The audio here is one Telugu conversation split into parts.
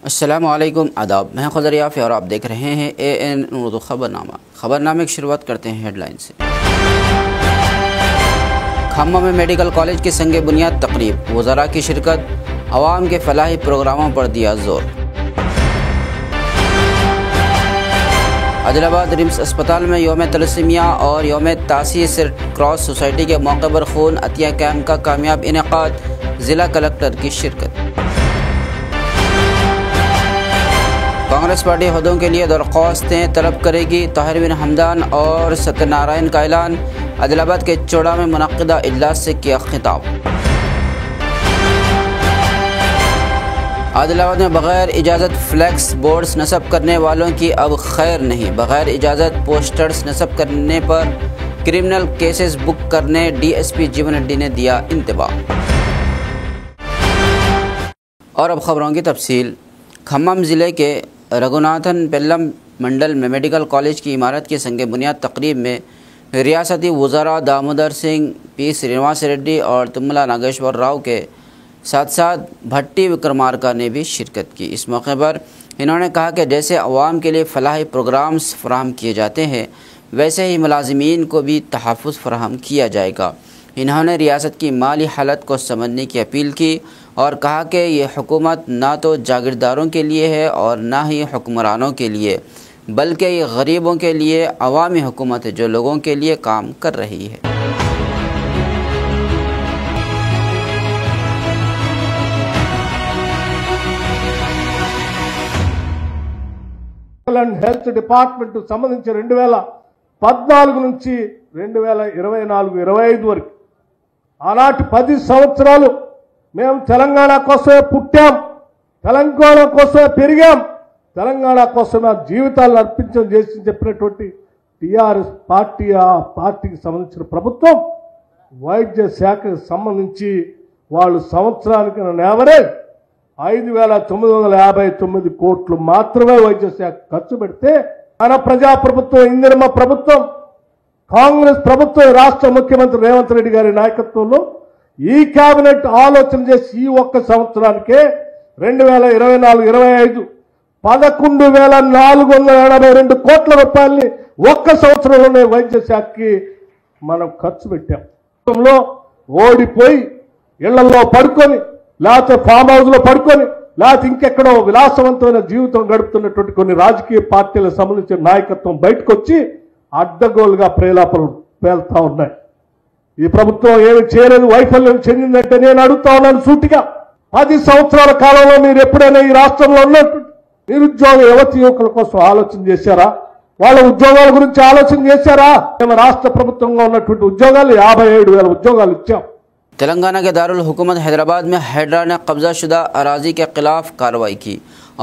अस्सलामु अलैकुम आदाब, मैं खज़र याफ़ी और आप देख रहे हैं AN उर्दू खबरनामा। खबरनामे की शुरुआत करते हैं हेडलाइन से। खम्मा में मेडिकल कॉलेज की संगे बुनियाद तकरीब, वज़रा की शिरकत, अवाम के फलाही प्रोग्रामों पर दिया जोर। आदिलाबाद रिम्स अस्पताल में योम तलसीमिया और योम तासीस रेड क्रॉस सोसाइटी के मौके पर खून अतिया कैंप का कामयाब इनेकाद, ज़िला कलेक्टर की शिरकत। कांग्रेस पार्टी ओहदों के लिए दरख्वास्तें तलब करेगी, ताहिर बिन हमदान और सत्यनारायण का ऐलान। आदिलाबाद के चोड़ा में मुनक्किदा इजलास से किया खिताब। आदिलाबाद में बग़ैर इजाज़त फ्लैक्स बोर्ड्स नस्ब करने वालों की अब खैर नहीं, बग़ैर इजाज़त पोस्टर्स नस्ब करने पर क्रिमिनल केसेस बुक करने DSP जीवन रेड्डी ने दिया इंतबाह। और अब खबरों की तफसील। खम्मम ज़िले के रघुनाथन पेल्लम मंडल में मेडिकल कॉलेज की इमारत की संग बुनियाद तकरीब में रियासती वज़रा दामोदर सिंह, P श्रीनिवास रेड्डी और तुम्मला नागेश्वर राव के साथ साथ भट्टी विक्रमार्का ने भी शिरकत की। इस मौके पर इन्होंने कहा कि जैसे अवाम के लिए फलाही प्रोग्राम्स फराहम किए जाते हैं, वैसे ही मुलाजिमीन को भी तहफ़्फ़ुज़ फराहम किया जाएगा। इन्होंने रियासत की माली हालत को समझने की अपील की और कहा कि ये हुकूमत ना तो जागीरदारों के लिए है और ना ही हुक्मरानों के लिए, बल्कि ये गरीबों के लिए अवामी हुकूमत है जो लोगों के लिए काम कर रही है। హెల్త్ డిపార్ట్మెంట్ సంబంధించి 2014 నుంచి 2024-25 వరకు ఆనాటి 10 సంవత్సరాలు మేము తెలంగాణ కోసమే పుట్టాం, తెలంగాణ కోసమే పెరిగాం, తెలంగాణ కోసమే జీవితాలను అర్పించడం చేసి చెప్పినటువంటి టీఆర్ఎస్ పార్టీ, ఆ పార్టీకి సంబంధించిన ప్రభుత్వం వైద్య శాఖకు సంబంధించి వాళ్ళు సంవత్సరానికి యావరేజ్ 5,959 కోట్లు మాత్రమే వైద్య శాఖ ఖర్చు పెడితే, మన ప్రజాప్రభుత్వం ఇందిరమ్మ ప్రభుత్వం, కాంగ్రెస్ ప్రభుత్వం, రాష్ట్ర ముఖ్యమంత్రి రేవంత్ రెడ్డి గారి నాయకత్వంలో ఈ కేబినెట్ ఆలోచన చేసి ఈ ఒక్క సంవత్సరానికే 2024-25 11,482 కోట్ల రూపాయలని ఒక్క సంవత్సరంలోనే వైద్య శాఖకి మనం ఖర్చు పెట్టాం. ఓడిపోయి ఇళ్లలో పడుకొని, లేకపోతే ఫామ్ హౌస్ లో పడుకొని, లేకపోతే ఇంకెక్కడో విలాసవంతమైన జీవితం గడుపుతున్నటువంటి కొన్ని రాజకీయ పార్టీలకు సంబంధించిన నాయకత్వం బయటకు వచ్చి అడ్డగోలుగా ప్రేలాపలు పేలుతా ఉన్నాయి. ఈ ప్రభుత్వం ఏమి చేయలేదు, వైఫల్యం చెందిందంటే నేను అడుగుతా ఉన్నాను సూటిగా. 10 సంవత్సరాల కాలంలో మీరు ఎప్పుడైనా ఈ రాష్ట్రంలో ఉన్నటువంటి నిరుద్యోగ యువతి యువకుల కోసం ఆలోచన చేశారా? వాళ్ళ ఉద్యోగాల గురించి ఆలోచన చేశారా? మేము రాష్ట్ర ప్రభుత్వంగా ఉన్నటువంటి ఉద్యోగాలు 57,000 ఉద్యోగాలు ఇచ్చాం. तेलंगाना के दारुल हुकूमत हैदराबाद में हैड्रा ने कब्जा शुदा अराजी के खिलाफ कार्रवाई की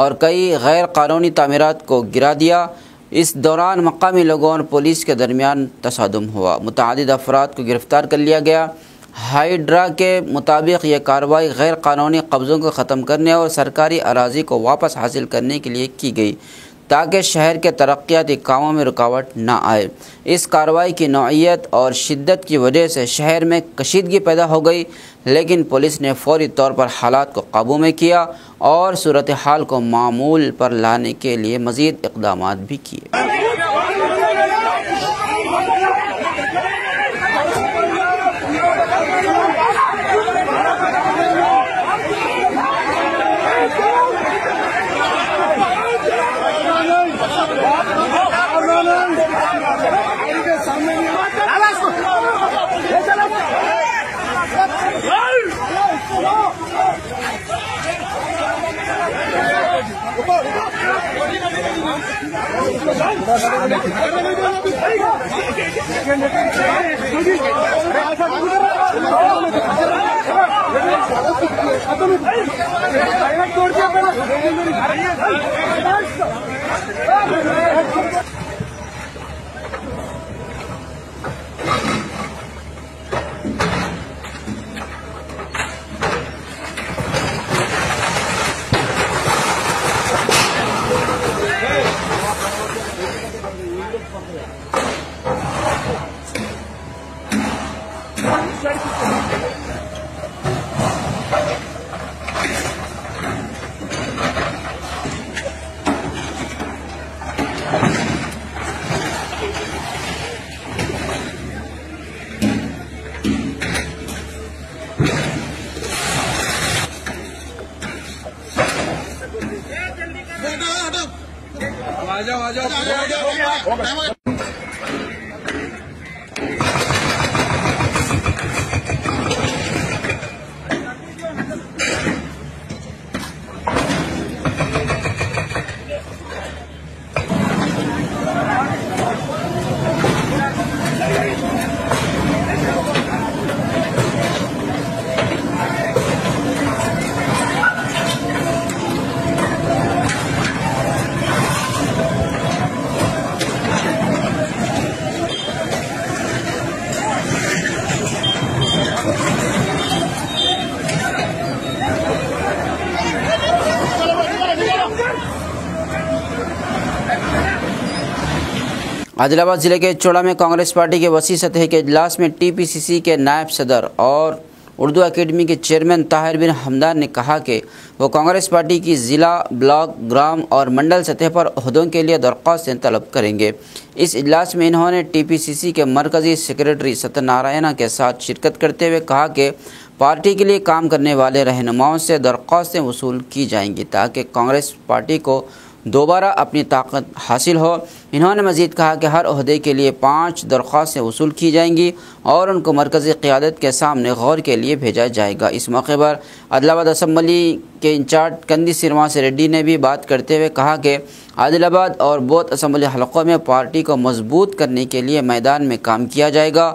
और कई गैर कानूनी तामीरात को गिरा दिया। इस दौरान मकामी लोगों और पुलिस के दरमियान तसादुम हुआ, मुतअद्दिद अफराद को गिरफ्तार कर लिया गया। हाइड्रा के मुताबिक ये कार्रवाई गैर कानूनी कब्ज़ों को ख़त्म करने और सरकारी अराजी को वापस हासिल करने के लिए की गई ताकि शहर के तरक्याती कामों में रुकावट न आए। इस कार्रवाई की नौइयत और शिद्दत की वजह से शहर में कशीदगी पैदा हो गई, लेकिन पुलिस ने फौरी तौर पर हालात को काबू में किया और सूरत हाल को मामूल पर लाने के लिए मज़ीद इक़दामात भी किए। आदिलाबाद जिले के चोड़ा में कांग्रेस पार्टी के वसी सतह के इजलास में टीपीसीसी के नायब सदर और उर्दू एकेडमी के चेयरमैन ताहिर बिन हमदान ने कहा कि वो कांग्रेस पार्टी की ज़िला, ब्लॉक, ग्राम और मंडल सतह पर ओहदों के लिए दरख्वास्तें तलब करेंगे। इस इजलास में इन्होंने टीपीसीसी के मरकज़ी सेक्रेटरी सत्यनारायण के साथ शिरकत करते हुए कहा कि पार्टी के लिए काम करने वाले रहनुमाओं से दरख्वास्तें वसूल की जाएंगी ताकि कांग्रेस पार्टी को दोबारा अपनी ताकत हासिल हो। इन्होंने मज़ीद कहा कि हर ओहदे के लिए 5 दरख्वास्तें वसूल की जाएंगी और उनको मरकज़ी क़यादत के सामने गौर के लिए भेजा जाएगा। इस मौके पर आदिलाबाद असम्बली के इंचार्ज कंदी श्रीनिवास रेड्डी ने भी बात करते हुए कहा कि आदिलाबाद और बोध असम्बली हलकों में पार्टी को मजबूत करने के लिए मैदान में काम किया जाएगा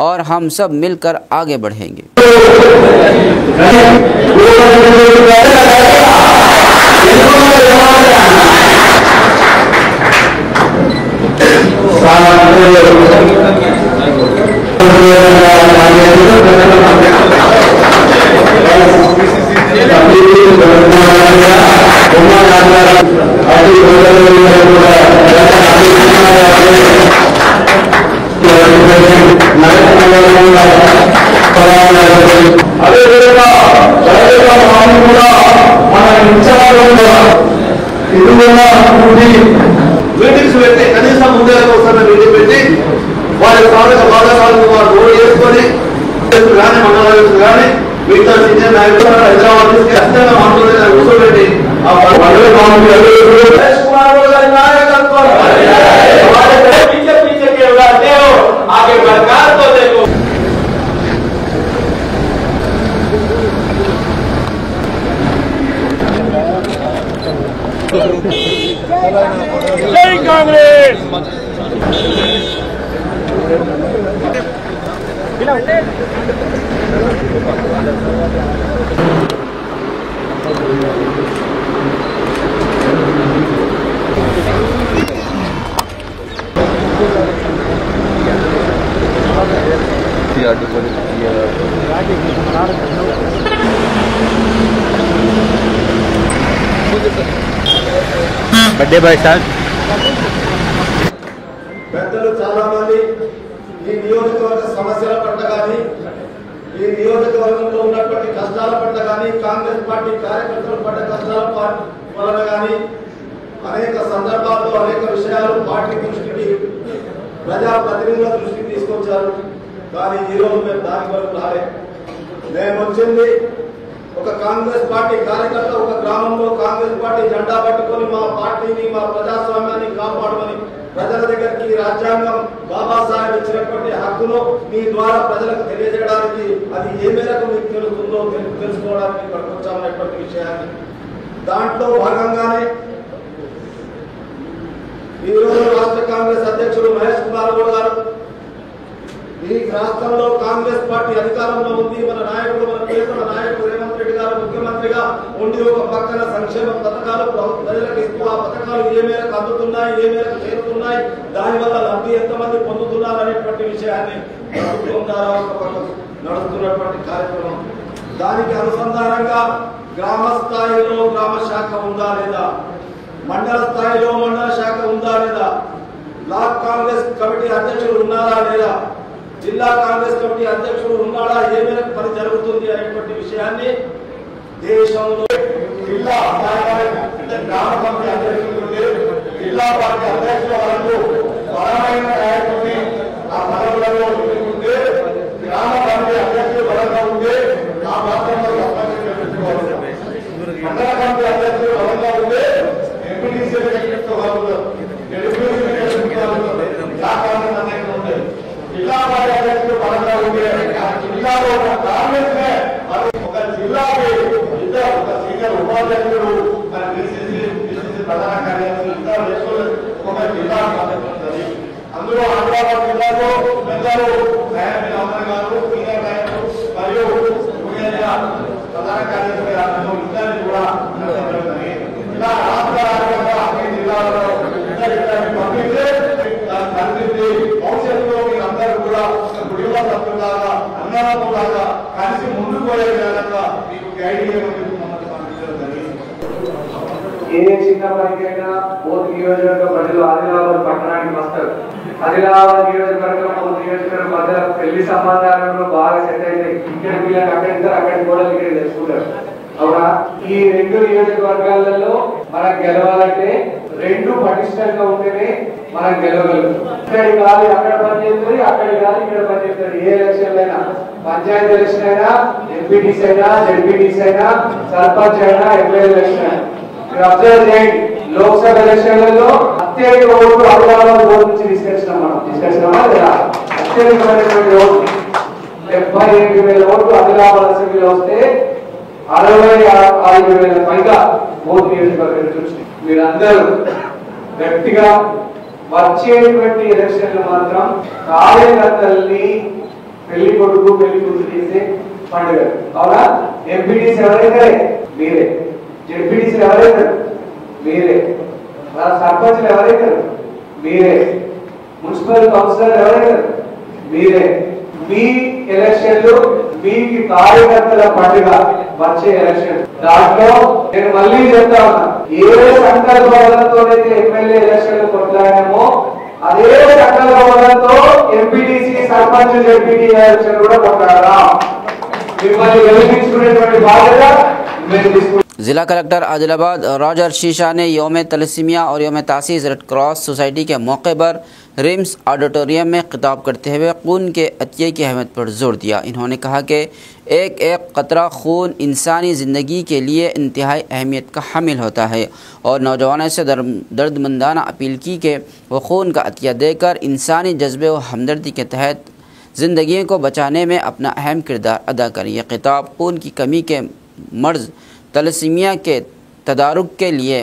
और हम सब मिलकर आगे बढ़ेंगे। మీటింగ్స్ పెట్టి కనీసం ముందే ఒకసారి మీటింగ్ పెట్టి వాళ్ళ స్థానిక బాధాకాలను వారు రోడ్ చేసుకొని కానీ మండలాలు కానీ మిగతా సీనియర్ నాయకులు హైదరాబాద్ తీసుకు అత్యంత మాట్లాడే కూర్చోబెట్టి ఆ మండలి నాయకత్వం आगे सरकार को देखो। जय कांग्रेस। बड्डे भाई साहब పెద్దలు చాలా మంది ఈ నియోజకవర్గ సమస్యల పట్ల కానీ ఈ నియోజకవర్గంలో ఉన్నటువంటి కష్టాల పట్ల కానీ కాంగ్రెస్ పార్టీ కార్యకర్తల పట్ల కష్టాల వలన కానీ అనేక సందర్భాల్లో అనేక విషయాలు పార్టీ దృష్టికి ప్రజాప్రతినిధుల దృష్టికి తీసుకొచ్చారు. కానీ ఈ రోజు మేము దాని వరకు రాలే. నేను వచ్చింది ఒక కాంగ్రెస్ పార్టీ కార్యకర్త ఒక గ్రామంలో కాంగ్రెస్ పార్టీ జెండా పట్టుకొని మా పార్టీని మా ప్రజాస్వామ్యాన్ని కాపాడమని ప్రజల దగ్గరికి రాజ్యాంగం బాబాసాహెబ్ ఇచ్చినటువంటి హక్కును మీ ద్వారా ప్రజలకు తెలియజేయడానికి అది ఏ మేరకు మీకు తెలుస్తుందో తెలుసుకోవడానికి ఇక్కడికి వచ్చామనేటువంటి విషయాన్ని దాంట్లో భాగంగానే ఈ రోజు రాష్ట్ర కాంగ్రెస్ అధ్యక్షుడు మహేష్ కుమార్ గౌడ్ గారు ఈ రాష్ట్రంలో కాంగ్రెస్ పార్టీ అధికారంలో ఉంది. మన నాయకుడు మన ప్రియతమ నాయకుడు రేవంత్ రెడ్డి గారు ముఖ్యమంత్రిగా ఉండి ఒక పక్కన సంక్షేమ పథకాలు ప్రజలకు ఇస్తూ ఆ పథకాలు ఏ మేరకు అందుతున్నాయి, ఏ మేరకు చేరుతున్నాయి, దానివల్ల లబ్ధి ఎంతమంది పొందుతున్నారు అనేటువంటి విషయాన్ని ప్రభుత్వం ద్వారా ఒక పక్క నడుస్తున్నటువంటి కార్యక్రమం. దానికి అనుసంధానంగా గ్రామ స్థాయిలో గ్రామ శాఖ ఉందా లేదా, మండల స్థాయిలో మండల శాఖ ఉందా లేదా, బ్లాక్ కాంగ్రెస్ కమిటీ అధ్యక్షులు ఉన్నారా లేదా, జిల్లా కాంగ్రెస్ కమిటీ అధ్యక్షుడు ఉన్నాడా, ఏ మేరకు పని జరుగుతుంది అనేటువంటి విషయాన్ని దేశంలో జిల్లా గ్రామ కమిటీ అధ్యక్షులు జిల్లా పార్టీ అధ్యక్షుల వరకు బలమైన నాయకుడిని ఆ పదవులలో ఉంటే గ్రామ కమిటీ అధ్యక్షులు బలంగా ఉంటే ఆ రాష్ట్రంలో మండల కమిటీ అధ్యక్షులు బలంగా ఉంటే ఎంపీటీసీ కాంగ్రెస్ ఒక జిల్లాకి ఇద్దరు ఒక సీనియర్ ఉపాధ్యక్షుడు మరి పిసిసి ప్రధాన కార్యదర్శి ఇద్దరు ఒక జిల్లా సందర్శించారు. అందులో ఆదిలాబాద్ జిల్లాలో పెద్దలు న్యాయమూర్తి అమర్ గారు సీనియర్ నాయకులు మరియు ప్రధాన కార్యదర్శి రాష్ట్రంలో ఇద్దరిని కూడా ఇలా రాష్ట్ర వ్యాప్తంగా అన్ని జిల్లాలలో ఇద్దరిద్దరిని పంపిస్తే దాని పరిస్థితి భవిష్యత్తులో మీరందరూ కూడా కుటుంబ సభ్యులాగా అన్నదాతలాగా కలిసి ముందుకు పోయే విధంగా మీకు గైడ్ చేయమని మమ్మల్ని పంపించడం జరిగింది. ఏ చిన్న పనికైనా బోధ్ నియోజకవర్గ ప్రజలు ఆదిలాబాద్ పట్టణానికి వస్తారు. ఆదిలాబాద్ నియోజకవర్గం బోధ్ నియోజకవర్గం మధ్య పెళ్లి సంబంధాలలో బాగా సెట్ అయితే ఇక్కడ పిల్లలు అక్కడిద్దరు అక్కడి కూడా ఇక్కడ తెచ్చుకుంటారు. అవునా? ఈ రెండు నియోజకవర్గాలలో మనం గెలవాలంటే రెండు పటిష్టంగా ఉంటేనే మనం గెలవగలుగుతాం. ఇక్కడి కాదు అక్కడ పనిచేస్తుంది, అక్కడి కాదు ఇక్కడ పనిచేస్తుంది. ఏ ఎలక్షన్ అయినా, పంచాయతీ ఎలక్షన్ అయినా, ఎంపీటీసీ అయినా, జెడ్పీటీసీ అయినా, సర్పంచ్ అయినా, ఎమ్మెల్యే ఎలక్షన్ అయినా మీరు అబ్జర్వ్ చేయండి. లోక్సభ ఎలక్షన్లలో అత్యధిక ఓట్లు ఆదిలాబాద్ బోర్డు నుంచి తీసుకొచ్చినామా లేదా? అత్యధికమైనటువంటి ఓట్లు 78,000 ఓట్లు ఆదిలాబాద్ అసెంబ్లీలో వస్తే 65,000 పైగా బోర్డు నియోజకవర్గం నుంచి మీరందరూ గట్టిగా వచ్చేటువంటి ఎలక్షన్లు మాత్రం కార్యకర్తల్ని పెళ్లి కొడుకు పెళ్లి కూతురు చేసే పండుగ. అవునా? ఎంపీటీసీ ఎవరైతే మీరే, జెడ్పీటీసీ ఎవరైతే మీరే, సర్పంచ్లు ఎవరైతే మీరే, మున్సిపల్ కౌన్సిలర్ ఎవరైతే మీరే. మీ ఎలక్షన్లు మీకు కార్యకర్తల పండుగ వచ్చే ఎలక్షన్. దాంట్లో నేను మళ్ళీ చెప్తా ఉన్నా, ఏ సంకల్పంతోనైతే ఎమ్మెల్యే ఎలక్షన్లు కొట్లాడామో అదే సంకల్పంతో ఎంపీటీసీ సర్పంచ్ జెడ్పీటీ ఎలక్షన్ కూడా కొట్లాడదాం. మిమ్మల్ని గెలిపించుకునేటువంటి బాధ్యత మేము తీసుకుంటాం. ज़िला कलेक्टर आदिलाबाद रॉजर शीशा ने योम तलसीमिया और योम तासीस रेड क्रॉस सोसाइटी के मौके पर रिम्स ऑडिटोरियम में खिताब करते हुए खून के अतिये की अहमियत पर जोर दिया। इन्होंने कहा कि एक एक कतरा खून इंसानी ज़िंदगी के लिए इंतहाई अहमियत का हामिल होता है और नौजवानों से दर्दमंदाना अपील की कि वो खून का अतिया देकर इंसानी जज्बे व हमदर्दी के तहत ज़िंदगी को बचाने में अपना अहम किरदार अदा करें। यह खिताब खून की कमी के मर्ज़ तलसीमिया के तदारुक के लिए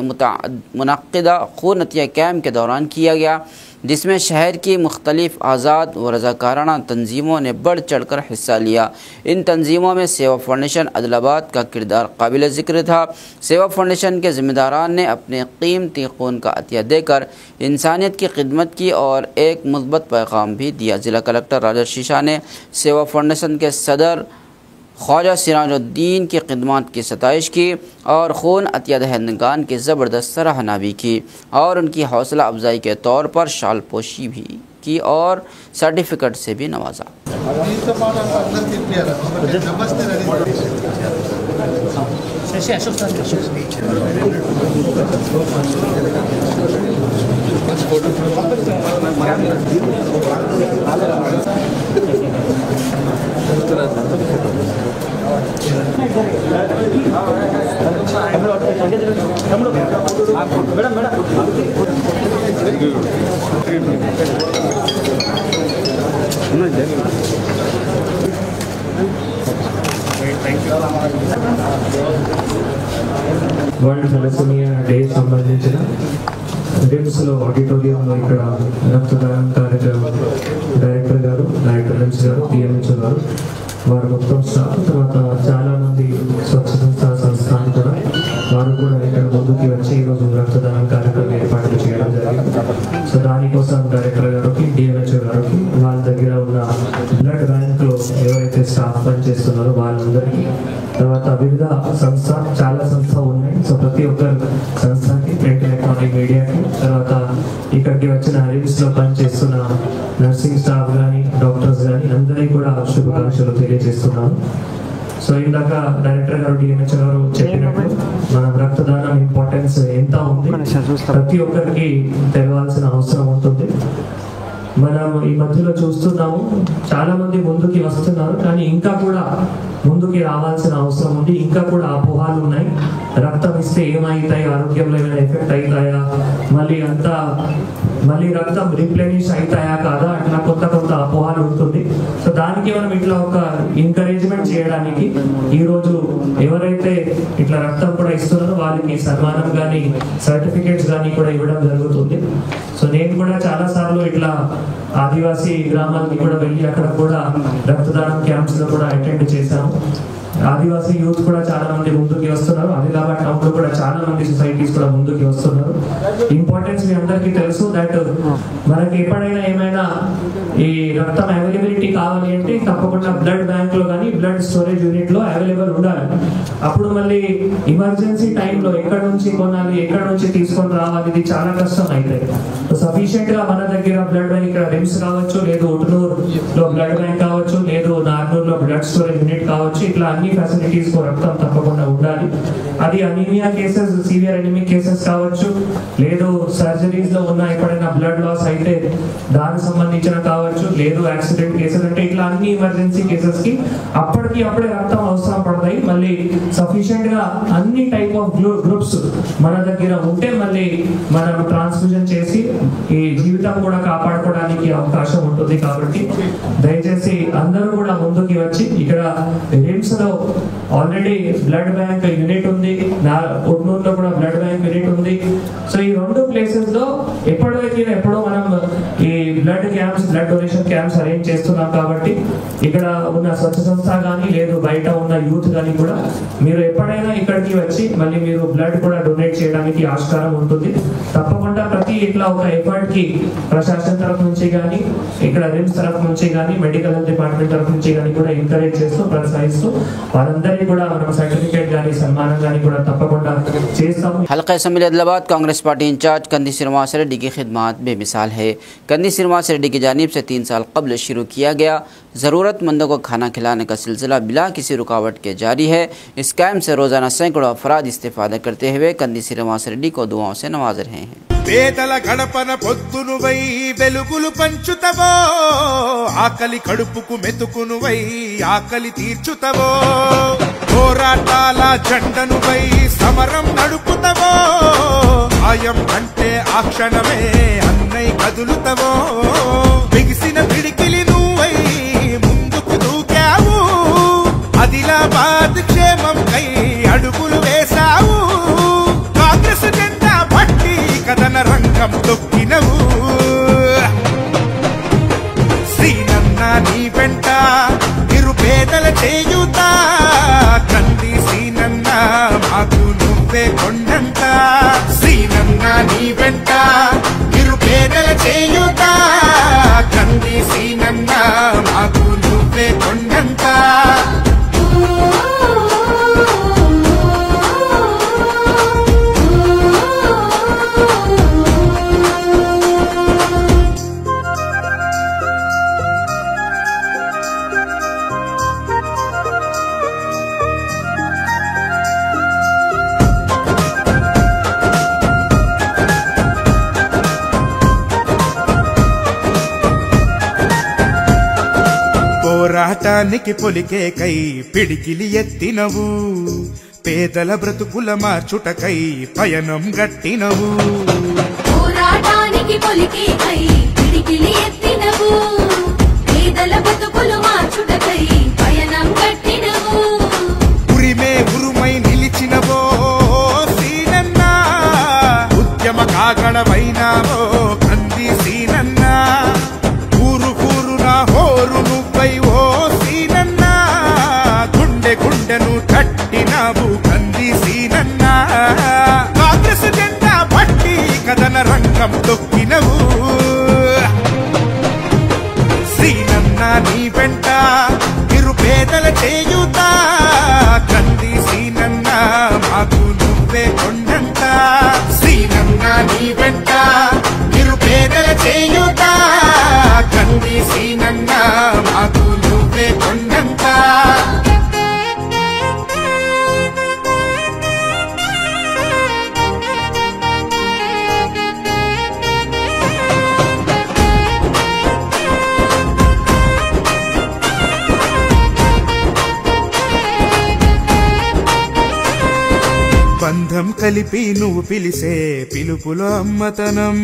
मुनक़्क़िदा खून अतिया कैम्प के दौरान किया गया, जिसमें शहर की मुख्तलिफ आज़ाद व रज़ाकाराना तंजीमों ने बढ़ चढ़ कर हिस्सा लिया। इन तंजीमों में सेवा फाउंडेशन आदिलाबाद का किरदार काबिल ज़िक्र था। सेवा फाउंडेशन के ज़िम्मेदारान ने अपने कीमती खून का अतिया देकर इंसानियत की खिदमत की और एक मुस्बत पैगाम भी दिया। ज़िला कलेक्टर राजा शीशा ने सेवा फाउंडेशन के सदर ख्वाजा सिराजुद्दीन की खिदमत की सताइश की और खून अतिया दहंदगान की ज़बरदस्त सराहना भी की और उनकी हौसला अफजाई के तौर पर शाल पोशी भी की और सर्टिफिकेट से भी नवाजा। వరల్డ్ తలసేమియా డే సంబంధించిన రిమ్స్ లో ఆడిటోరియంలో ఇక్కడ రక్తదానం కార్యక్రమం డైరెక్టర్ గారు, డైరెక్టర్ రిమ్స్ గారు, డిఎంహెచ్ఓ గారు, వారు మొత్తం స్టాఫ్, తర్వాత చాలా మంది స్వచ్ఛత సంస్థలు కూడా వారు కూడా ఇక్కడ ముందుకు వచ్చి ఈరోజు రక్తదానం కార్యక్రమం ఏర్పాటు చేయడం జరిగింది. సో దానికోసం డైరెక్టర్ గారికి, డిఎంహెచ్ఓ గారికి, వాళ్ళ దగ్గర ఉన్న బ్లడ్ బ్యాంక్ లో ఎవరైతే స్టాఫ్ పనిచేస్తున్నారో వాళ్ళందరికీ, తర్వాత వివిధ చాలా సంస్థలు ఉన్నాయి. సో ప్రతి ఒక్క సంస్థకి, ప్రింట్ ఎలక్ట్రానిక్ మీడియాకి, తర్వాత ఇక్కడికి వచ్చిన రిమ్స్ లో పనిచేస్తున్న నర్సింగ్ స్టాఫ్ కానీ, డాక్టర్స్ కానీ అందరికీ కూడా శుభాకాంక్షలు తెలియజేస్తున్నాను. సో ఇందాక డైరెక్టర్ గారు, డిఎంహెచ్ఓ గారు చెప్పినట్టు మనం రక్తదానం ఇంపార్టెన్స్ ఎంత ఉంది ప్రతి ఒక్కరికి తెలవాల్సిన అవసరం ఉంటుంది. మనం ఈ మధ్యలో చూస్తున్నాము, చాలా మంది ముందుకి వస్తున్నారు, కానీ ఇంకా కూడా ముందుకి రావాల్సిన అవసరం ఉంది. ఇంకా కూడా అపోహాలు ఉన్నాయి. రక్తం ఇస్తే ఏమవుతాయి, ఆరోగ్యంలో ఏమైనా ఎఫెక్ట్ అవుతాయా, మళ్ళీ రక్తం రీప్లెనిష్ అవుతాయా కాదా, అట్లా కొంత అపోహాలు ఉంటుంది. సో దాని వారికి మనం ఇట్లా ఒక ఎంకరేజ్మెంట్ చేయడానికి ఈరోజు ఎవరైతే ఇట్లా రక్తం కూడా ఇస్తున్నారో వాళ్ళకి సన్మానం కానీ సర్టిఫికేట్స్ కానీ కూడా ఇవ్వడం జరుగుతుంది. సో నేను కూడా చాలా సార్లు ఇట్లా ఆదివాసీ గ్రామాలకి కూడా వెళ్ళి అక్కడ కూడా రక్తదానం క్యాంప్స్ లో కూడా అటెండ్ చేశాము. ఆదివాసీ యూత్ కూడా చాలా మంది ముందుకు వస్తున్నారు. ఆదిలాబాద్ టౌన్ లో కూడా చాలా మంది సొసైటీస్ కూడా ముందుకు వస్తున్నారు. ఇంపార్టెన్స్ మీ అందరికీ తెలుసు దట్ మనకి ఎప్పుడైనా ఏమైనా ఈ రక్తం అవైలబిలిటీ కావాలి అంటే తప్పకుండా బ్లడ్ బ్యాంక్ లో కానీ బ్లడ్ స్టోరేజ్ యూనిట్ లో అవైలబుల్ ఉండాలి. అప్పుడు మళ్ళీ ఎమర్జెన్సీ టైంలో ఎక్కడ నుంచి కొనాలి, ఎక్కడ నుంచి తీసుకొని రావాలి, ఇది చాలా కష్టం అయితే సఫిషియెంట్ గా మన దగ్గర బ్లడ్ బ్యాంక్ ఇక్కడ రిమ్స్ కావచ్చు, లేదు ఒటనూరు లో బ్లడ్ బ్యాంక్ కావచ్చు, లేదు నార్నూర్ లో బ్లడ్ స్టోరేజ్ యూనిట్ కావచ్చు, ఇట్లా అన్ని ఫెసిలిటీస్ కు రక్తం తప్పకుండా ఉండాలి. అది anaemia cases, severe anaemic cases కావచ్చు, లేదు సర్జరీస్ లో ఉన్న ఎప్పుడైనా బ్లడ్ లాస్ అయితే దానికి సంబంధించిన కావచ్చు, లేదు యాక్సిడెంట్ కేసెస్ అంటే ఇట్లా అన్ని ఎమర్జెన్సీ కేసెస్ కి అప్పటికి అప్పుడే రక్తం అవసరం పడతాయి. మళ్ళీ సఫిషియెంట్ గా అన్ని టైప్ ఆఫ్ గ్రూప్స్ మన దగ్గర ఉంటే మళ్ళీ మనం ట్రాన్స్ఫ్యూజన్ చేసి ఈ జీవితం కూడా కాపాడుకోవడానికి అవకాశం ఉంటుంది. కాబట్టి దయచేసి అందరూ కూడా ముందుకి వచ్చి ఇక్కడ రిమ్స్ లో ఆల్రెడీ బ్లడ్ బ్యాంక్ యూనిట్ ఉంది, ఒడ్నూరులో కూడా బ్లడ్ బ్యాంక్ యూనిట్ ఉంది. సో ఈ రెండు ప్లేసెస్ లో ఎప్పుడో మనం ఈ blood camps, blood donation camps arrange చేస్తున్నాం. కాబట్టి ఇక్కడ ఉన్న స్వచ్ఛ సంస్థ కానీ లేదు బయట ఉన్న యూత్ కానీ కూడా మీరు ఎప్పుడైనా ఇక్కడికి వచ్చి మళ్ళీ మీరు బ్లడ్ కూడా డొనేట్ చేయడానికి ఆస్కారం ఉంటుంది. తప్పకుండా ప్రతి ఇట్లా ఒక ఎఫర్ట్ కి ప్రశాసన తరఫు నుంచి కానీ, ఇక్కడ రిమ్స్ తరఫు నుంచి కానీ, మెడికల్ హెల్త్ డిపార్ట్మెంట్ తరఫు నుంచి కానీ కూడా ఎంకరేజ్ చేస్తూ ప్రోత్సహిస్తూ వారందరినీ కూడా మనం సర్టిఫికేట్ కానీ సన్మానం కానీ కూడా తప్పకుండా చేస్తాము. हल्का assembly Adilabad Congress party in charge Kandi Srinivas Reddy की खिदमत बेमिसाल है। कंदी श्रीनिवास रेड्डी की जानिब से 3 साल कबल शुरू किया गया ज़रूरतमंदों को खाना खिलाने का सिलसिला बिला किसी रुकावट के जारी है। इस कैंप से रोजाना सैकड़ों अफराद इस्तेफादा करते हुए कंदी श्रीनिवास रेड्डी को दुआओं से नवाज रहे हैं। పేదల గడపన పొద్దునువై వెలుగులు పంచుతవో, ఆకలి కడుపుకు మెతుకునువై ఆకలి తీర్చుతవో, పోరాటాల జెండనువై సమరం నడుపుతవో, ఆయం అంటే ఆ క్షణమే అన్నై కదులుతవో, బిగిసిన పిడికిలి నువ్వై ముందుకు దూకావు, ఆదిలాబాద్ క్షేమంకై అడుగులు వేశావు, కాంగ్రెస్ జెండా పట్టి కథన రంగం తొక్కినవు, శ్రీనన్న నీ వెంట నిరుపేదల చేయుతా, కంది శ్రీనన్న మాకు నువ్వే కొండంట, శ్రీనన్న నీ వెంట నిరుపేదల చేయుతా, కంది శ్రీనన్న మాకు నువ్వే కొండంట. పోరాటానికి పొలికేకై పిడికిలి ఎత్తినవు, పేదల బ్రతుకుల మార్చుటకై పయనం గట్టినవు, పోరాటానికి పొలికేకై పిడికిలి ఎత్తినవు, పేదల బ్రతుకులు మార్చుటకై పయనం గట్టినవు, ఉరిమే ఉరుమై నిలిచినవో సీనన్న, ఉద్యమ కాగడవైనావో కంది సీనన్న, ఊరు ఊరున హోరు నువ్వై ఓ సీనన్న, గుండె గుండెను కట్టినావు కంది సీనన్న, కాంగ్రెస్ జెండా పట్టి కథన రంగం తొక్కినవు, శ్రీనన్న నీ వెంట నిరుపేదల చేయుతా, కంది శ్రీనన్న మాకు నువ్వే కొండంట, శ్రీనన్న నీ వెంట నిరుపేదల చేయుతా, కంది శ్రీనన్న మాకు నువ్వే కొండంట. బంధం కలిపి నువ్వు పిలిసే పిలుపులో అమ్మతనం,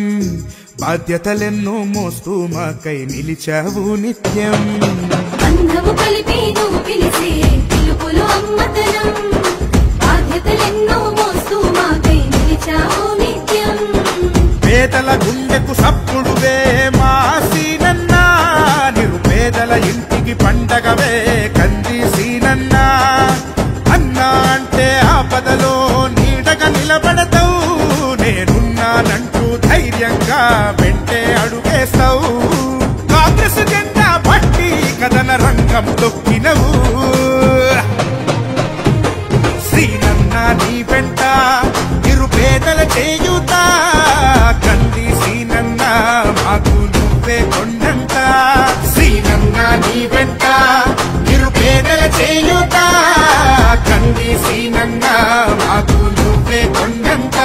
బాధ్యతలెన్నో మోస్తూ మాకై నిలిచావు నిత్యం. బంధము కలిపి నువ్వు పిలిచే పిలుపులు అమ్మతనం, బాధ్యతలెన్నో మోస్తూ మాకై నిలిచావు నిత్యం. పేదల గుండెకు సప్పుడువే మా సీనన్నా, నిరుపేదల ఇంటికి పండగవే కంది సీనన్నా. అన్నా అంటే ఆపదలో నీడగా నిలబడతావు, నేనున్నానంటూ ధైర్యంగా వెంటే అడుగేస్తావు. కాంగ్రెస్ జెండా పట్టి కథన రంగం తొక్కినవు, సీనన్నా నీ వెంట నిరుపేదల చేయూత. కంది సీనన్నా మాకు నువ్వే కొండంత, సీనన్నా నీ వెంట నిరుపేదల చేయూత. కంది సీనన్నా మాకు నువ్వే కొండంత.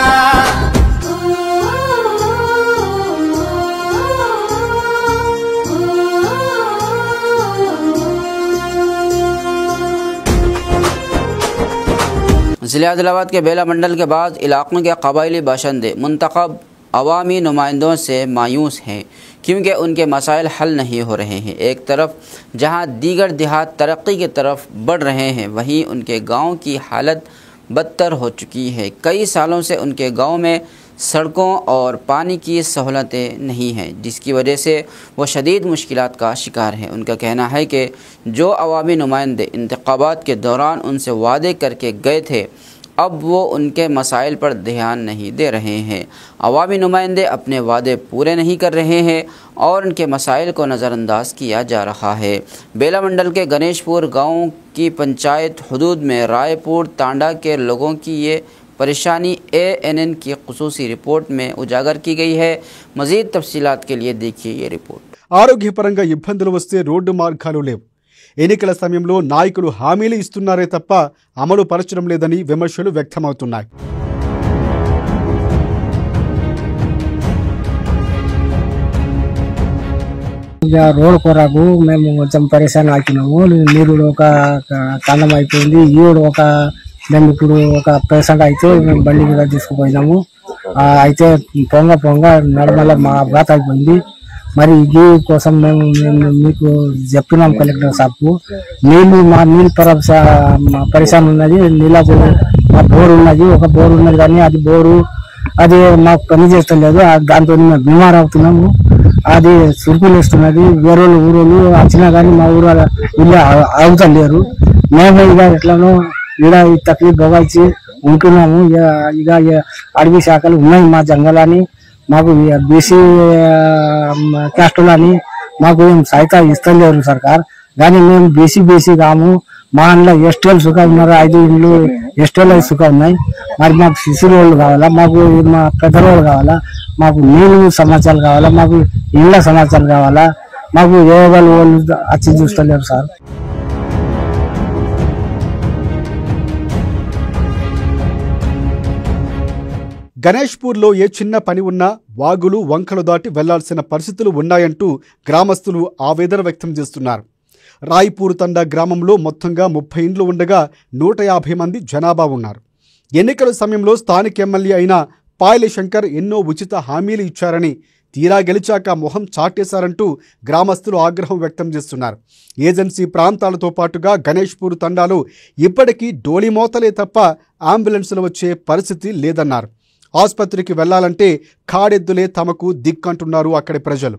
ज़िले आदिलाबाद के बेला मंडल के बाद इलाक़ों के कबायली बाशिंदे मुंतखब अवामी नुमाइंदों से मायूस हैं, क्योंकि उनके मसाइल हल नहीं हो रहे हैं। एक तरफ जहां दीगर देहात तरक्की की तरफ बढ़ रहे हैं, वहीं उनके गांव की हालत बदतर हो चुकी है। कई सालों से उनके गांव में सड़कों और पानी की सहूलतें नहीं हैं, जिसकी वजह से वो शदीद मुश्किलात का शिकार हैं। उनका कहना है कि जो अवामी नुमाइंदे इंतखाबात के दौरान उनसे वादे करके गए थे, अब वो उनके मसाइल पर ध्यान नहीं दे रहे हैं। अवामी नुमाइंदे अपने वादे पूरे नहीं कर रहे हैं और उनके मसाइल को नज़रअंदाज किया जा रहा है। बेला मंडल के गणेशपुर गाँव की पंचायत हदूद में रायपुर तांडा के लोगों की ये परेशानी ANN की खुसूसी रिपोर्ट में उजागर की गई है। मज़ीद तफसीलात के लिए देखिए ये रिपोर्ट। ఆరోగ్యపరంగా ఇబ్బందులు వస్తే రోడ్డు మార్గాలు లేవు. ఎన్నికల సమయంలో నాయకులు హామీలు ఇస్తున్నారే తప్ప అమలు పరచడం లేదని విమర్శలు వ్యక్తమవుతున్నాయి. రోడ్ కొరకు మేము కొంచెం పరిశాన్ అవుతున్నాము. నీరు ఒక కాలం అయిపోయింది. ఈడు మేము ఇప్పుడు ఒక పేషెంట్ అయితే మేము బండి మీద తీసుకుపోయినాము. అయితే పొంగ నడమల మా బాత అయిపోయింది. మరి ఈ కోసం మేము మీకు చెప్పినాం కలెక్టర్ సాబ్కు. మా నీళ్ళు పరిశాన్ ఉన్నది. నీళ్ళకు మా బోరు ఉన్నది, ఒక బోరు ఉన్నది, కానీ అది మాకు పని చేస్తలేదు. దాంతో మేము బీమార్ అవుతున్నాము. అది సురుకులు వేస్తున్నది. వేరే ఊరోళ్ళు వచ్చినా కానీ మా ఊరు వీళ్ళు ఆగుతలేరు. మేము ఇక ఎట్లనో ఈడ ఈ తక్లీఫ్ భోగాల్సి ఉంటున్నాము. ఇక అడవి శాఖలు ఉన్నాయి మా జంగలని, మాకు బీసీ క్యాస్టులని మాకు ఏం సహాయత ఇస్తలేరు సర్కార్. కానీ మేము బీసీ కాము. మా ఇంట్లో ఎస్టీలు సుఖం ఉన్నారు. 5 ఇండ్లు ఎస్టీలు సుఖం ఉన్నాయి. మరి మాకు శిశులు వాళ్ళు కావాలా, మాకు మా పెద్దవాళ్ళు కావాలా, మాకు నీళ్ళు సమాచారాలు కావాలా, మాకు ఇళ్ళ సమాచారాలు కావాలా. మాకు ఏ వాళ్ళు వచ్చి చూస్తలేరు సార్. గణేష్పూర్లో ఏ చిన్న పని ఉన్నా వాగులు వంకలు దాటి వెళ్లాల్సిన పరిస్థితులు ఉన్నాయంటూ గ్రామస్తులు ఆవేదన వ్యక్తం చేస్తున్నారు. రాయ్పూర్ తండా గ్రామంలో మొత్తంగా 30 ఇండ్లు ఉండగా 150 మంది జనాభా ఉన్నారు. ఎన్నికల సమయంలో స్థానిక ఎమ్మెల్యే అయిన పాయల శంకర్ ఎన్నో ఉచిత హామీలు ఇచ్చారని, తీరా గెలిచాక మొహం చాటేశారంటూ గ్రామస్తులు ఆగ్రహం వ్యక్తం చేస్తున్నారు. ఏజెన్సీ ప్రాంతాలతో పాటుగా గణేష్పూర్ తండాలో ఇప్పటికీ డోలిమోతలే తప్ప అంబులెన్సులు వచ్చే పరిస్థితి లేదన్నారు. ఆసుపత్రికి వెళ్లాలంటే కాడెద్దులే తమకు దిక్కంటున్నారు అక్కడి ప్రజలు.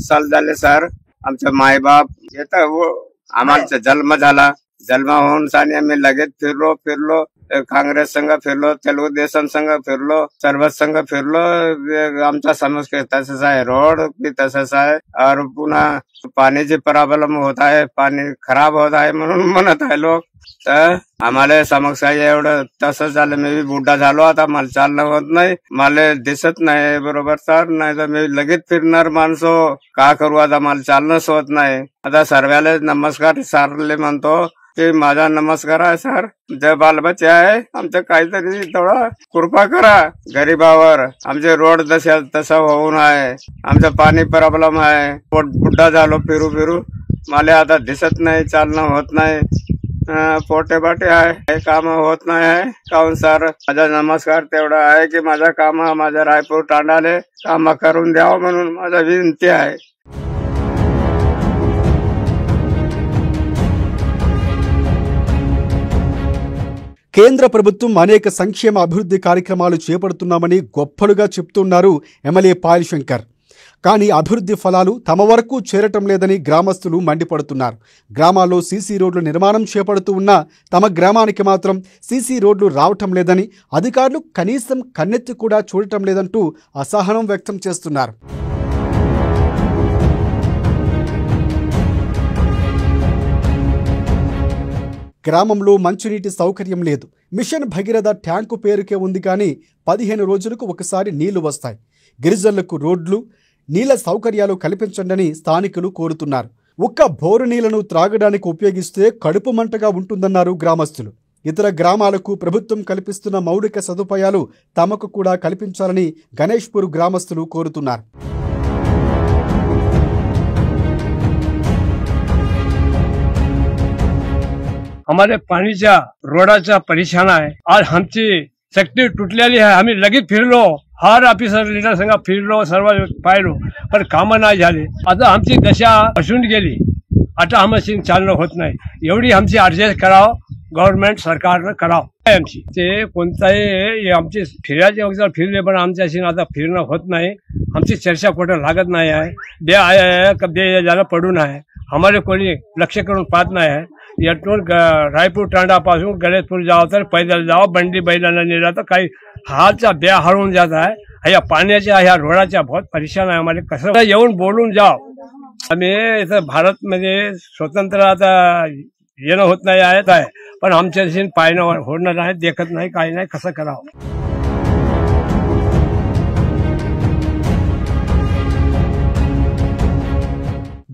साल झाले सर, आमचे मायबाप येतं आम्हाला जन्म झाला. जन्म होऊन सानी आम्ही लगेच फिरलो काँग्रेस संघ फिरलो, तेलुगु देशम संघ फिरलो, सर्व संघ फिरलो. आमचा समस्या तसंच आहे, रोड भी तसंच आहे. और पुन्हा पाण्याची प्रॉब्लेम होत आहे, पाणी खराब होत आहे म्हणून म्हणत आहे लोक. तर आम्हाला समस्या एवढं तसंच झालं. मी बुड्ढा झालो आता, मला चालणं होत नाही, मला दिसत नाही बरोबर सर. नाही तर मी लगेच फिरणार माणसो, का करू आता, मला चालणंच होत नाही. आता सर्वांना नमस्कार सरले म्हणतो की माझा नमस्कार आहे सर. जे बालबच्चे आहे आमचं काहीतरी थोडा कृपा करा गरीबावर. आमचे रोड तसं होऊन आहे, आमचं पाणी प्रॉब्लेम आहे. बुड्ढा झालो फिरू मला आता दिसत नाही, चालणं होत नाही. पोटेबाटे आहे, काम होत नाही आहे. काहून सर माझा नमस्कार तेवढा आहे की माझा काम माझ्या रायपूर तांडाले काम करून द्यावं म्हणून माझा विनंती आहे. కేంద్ర ప్రభుత్వం అనేక సంక్షేమ అభివృద్ధి కార్యక్రమాలు చేపడుతున్నామని గొప్పలుగా చెప్తున్నారు ఎమ్మెల్యే పాయల్ శంకర్. కానీ అభివృద్ధి ఫలాలు తమ వరకు చేరటం లేదని గ్రామస్తులు మండిపడుతున్నారు. గ్రామాల్లో సీసీ రోడ్లు నిర్మాణం చేపడుతూ ఉన్నా తమ గ్రామానికి మాత్రం సీసీ రోడ్లు రావటం లేదని, అధికారులు కనీసం కన్నెత్తి కూడా చూడటం లేదంటూ అసహనం వ్యక్తం చేస్తున్నారు. గ్రామంలో మంచినీటి సౌకర్యం లేదు. మిషన్ భగీరథ ట్యాంకు పేరుకే ఉంది కానీ 15 రోజులకు ఒకసారి నీళ్లు వస్తాయి. గిరిజనులకు రోడ్లు, నీళ్ల సౌకర్యాలు కల్పించండి స్థానికులు కోరుతున్నారు. ఒక్క బోరు నీళ్లను త్రాగడానికి ఉపయోగిస్తే కడుపు మంటగా ఉంటుందన్నారు గ్రామస్తులు. ఇతర గ్రామాలకు ప్రభుత్వం కల్పిస్తున్న మౌలిక సదుపాయాలు తమకు కూడా కల్పించాలని గణేష్పూర్ గ్రామస్తులు కోరుతున్నారు. हमारे पाणीच्या रोडाचा परेशान आहे. आज आमची सेक्टर तुटलेली आहे. आम्ही लगेच फिरलो, हर ऑफिसर लीडर संघ फिरलो, सर्व पाहिलो, पण कामं नाही झाले. आता आमची दशा असून गेली. आता आम्हाला चालणं होत नाही. एवढी आमची ऍडजस्ट करावं, गव्हर्नमेंट सरकारनं करावं आमची. ते कोणताही आमची फिरायचे वगैरे फिरले पण आमच्याशी आता फिरणं होत नाही. आमची चर्चा कुठं लागत नाही आहे. बे आहे बे याला पडून आहे. आम्हाला कोणी लक्ष करून पाहत नाही आहे. यातून रायपूर तांडापासून गणेशपूर जावं तर पैदल जावं, बंडी बैलांना नेला तर काही हालचा ब्या हरवून जात आहे. या पाण्याच्या ह्या रोडाच्या बहुत परेशान आहे. आम्हाला कसं येऊन बोलून जाव. आम्ही इथं भारतमध्ये स्वतंत्र आता येणं होत नाही आहे, पण आमच्याशी पायनं होणार नाही, देखत नाही, काही नाही. कसं करावं?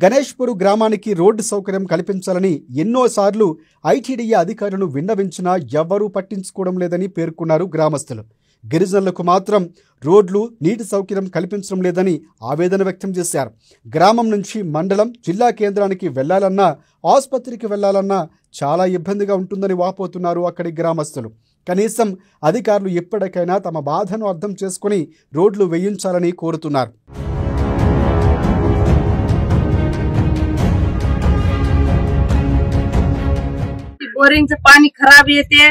గణేష్పూర్ గ్రామానికి రోడ్డు సౌకర్యం కల్పించాలని ఎన్నోసార్లు ఐటీడీఏ అధికారులను విన్నవించినా ఎవ్వరూ పట్టించుకోవడం లేదని పేర్కొన్నారు గ్రామస్తులు. గిరిజనులకు మాత్రం రోడ్లు, నీటి సౌకర్యం కల్పించడం లేదని ఆవేదన వ్యక్తం చేశారు. గ్రామం నుంచి మండలం, జిల్లా కేంద్రానికి వెళ్లాలన్నా, ఆసుపత్రికి వెళ్లాలన్నా చాలా ఇబ్బందిగా ఉంటుందని వాపోతున్నారు అక్కడి గ్రామస్తులు. కనీసం అధికారులు ఎప్పటికైనా తమ బాధను అర్థం చేసుకుని రోడ్లు వేయించాలని కోరుతున్నారు. बोरिंगचं पाणी खराब येते,